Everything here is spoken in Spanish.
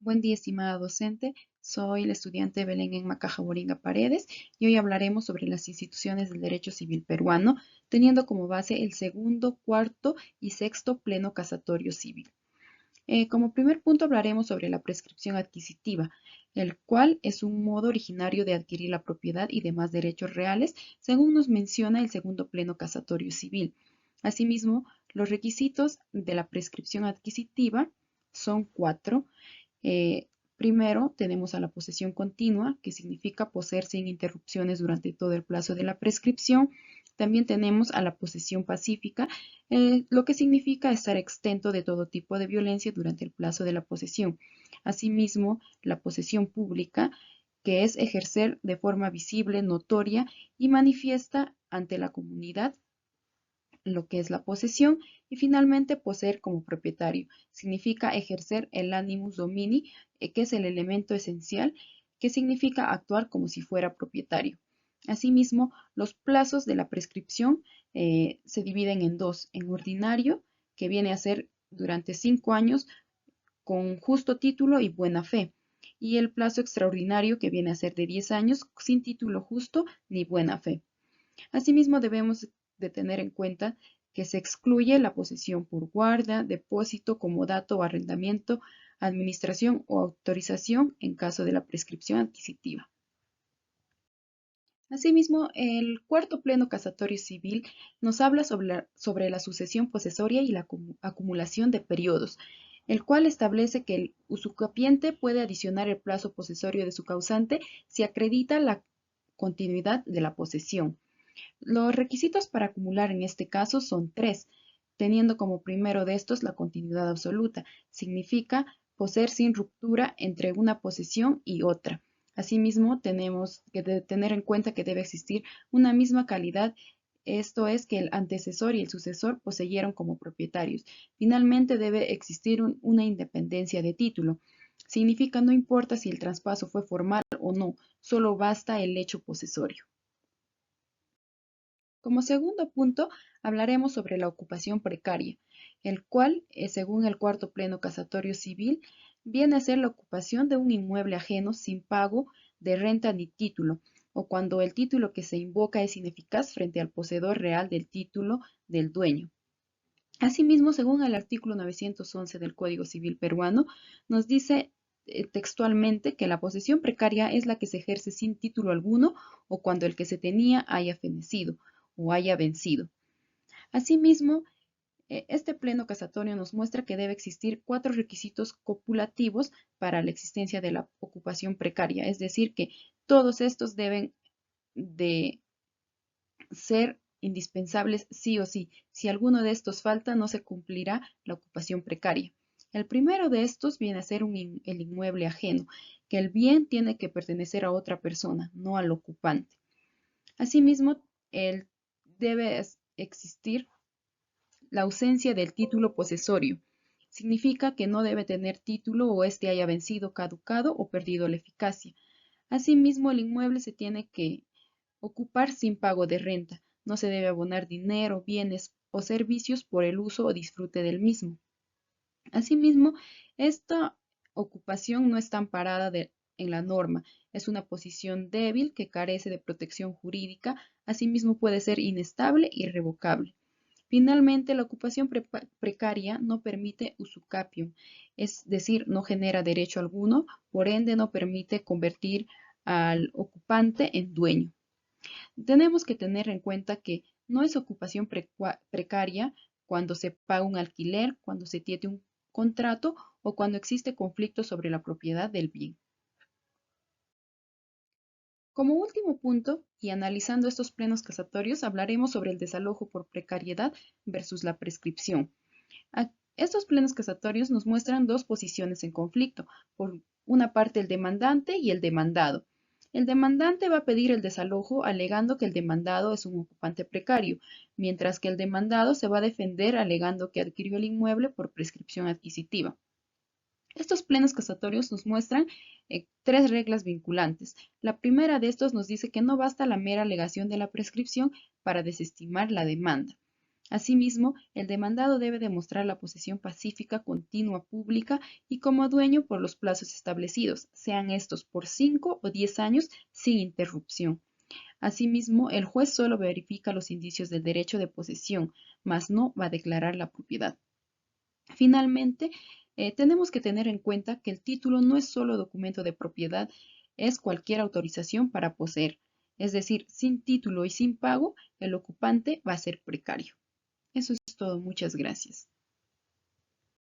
Buen día, estimada docente. Soy la estudiante Belén Enma Cajaboringa Paredes y hoy hablaremos sobre las instituciones del derecho civil peruano, teniendo como base el segundo, cuarto y sexto pleno casatorio civil. Como primer punto hablaremos sobre la prescripción adquisitiva, el cual es un modo originario de adquirir la propiedad y demás derechos reales, según nos menciona el segundo pleno casatorio civil. Asimismo, los requisitos de la prescripción adquisitiva son cuatro. eh, Primero, tenemos a la posesión continua, que significa poseer sin interrupciones durante todo el plazo de la prescripción. También tenemos a la posesión pacífica, lo que significa estar exento de todo tipo de violencia durante el plazo de la posesión. Asimismo, la posesión pública, que es ejercer de forma visible, notoria y manifiesta ante la comunidad lo que es la posesión, y finalmente poseer como propietario. Significa ejercer el animus domini, que es el elemento esencial, que significa actuar como si fuera propietario. Asimismo, los plazos de la prescripción se dividen en dos: en ordinario, que viene a ser durante 5 años con justo título y buena fe, y el plazo extraordinario, que viene a ser de 10 años sin título justo ni buena fe. Asimismo, debemos de tener en cuenta que se excluye la posesión por guarda, depósito, comodato o arrendamiento, administración o autorización en caso de la prescripción adquisitiva. Asimismo, el cuarto pleno casatorio civil nos habla sobre la sucesión posesoria y la acumulación de periodos, el cual establece que el usucapiente puede adicionar el plazo posesorio de su causante si acredita la continuidad de la posesión. Los requisitos para acumular en este caso son tres, teniendo como primero de estos la continuidad absoluta. Significa poseer sin ruptura entre una posesión y otra. Asimismo, tenemos que tener en cuenta que debe existir una misma calidad, esto es, que el antecesor y el sucesor poseyeron como propietarios. Finalmente, debe existir una independencia de título. Significa no importa si el traspaso fue formal o no, solo basta el hecho posesorio. Como segundo punto, hablaremos sobre la ocupación precaria, el cual, según el cuarto pleno casatorio civil, viene a ser la ocupación de un inmueble ajeno sin pago de renta ni título, o cuando el título que se invoca es ineficaz frente al poseedor real del título del dueño. Asimismo, según el artículo 911 del Código Civil peruano, nos dice textualmente que la posesión precaria es la que se ejerce sin título alguno o cuando el que se tenía haya fenecido o haya vencido. Asimismo, este pleno casatorio nos muestra que debe existir 4 requisitos copulativos para la existencia de la ocupación precaria, es decir, que todos estos deben de ser indispensables sí o sí. Si alguno de estos falta, no se cumplirá la ocupación precaria. El primero de estos viene a ser el inmueble ajeno, que el bien tiene que pertenecer a otra persona, no al ocupante. Asimismo, debe existir la ausencia del título posesorio. Significa que no debe tener título o éste haya vencido, caducado o perdido la eficacia. Asimismo, el inmueble se tiene que ocupar sin pago de renta. No se debe abonar dinero, bienes o servicios por el uso o disfrute del mismo. Asimismo, esta ocupación no está amparada en la norma. Es una posición débil que carece de protección jurídica. Asimismo, puede ser inestable e irrevocable. Finalmente, la ocupación precaria no permite usucapión, es decir, no genera derecho alguno, por ende no permite convertir al ocupante en dueño. Tenemos que tener en cuenta que no es ocupación precaria cuando se paga un alquiler, cuando se tiene un contrato o cuando existe conflicto sobre la propiedad del bien. Como último punto, y analizando estos plenos casatorios, hablaremos sobre el desalojo por precariedad versus la prescripción. Estos plenos casatorios nos muestran dos posiciones en conflicto, por una parte el demandante y el demandado. El demandante va a pedir el desalojo alegando que el demandado es un ocupante precario, mientras que el demandado se va a defender alegando que adquirió el inmueble por prescripción adquisitiva. Estos plenos casatorios nos muestran 3 reglas vinculantes. La primera de estos nos dice que no basta la mera alegación de la prescripción para desestimar la demanda. Asimismo, el demandado debe demostrar la posesión pacífica, continua, pública y como dueño por los plazos establecidos, sean estos por 5 o 10 años sin interrupción. Asimismo, el juez solo verifica los indicios del derecho de posesión, mas no va a declarar la propiedad. Finalmente, tenemos que tener en cuenta que el título no es solo documento de propiedad, es cualquier autorización para poseer. Es decir, sin título y sin pago, el ocupante va a ser precario. Eso es todo. Muchas gracias.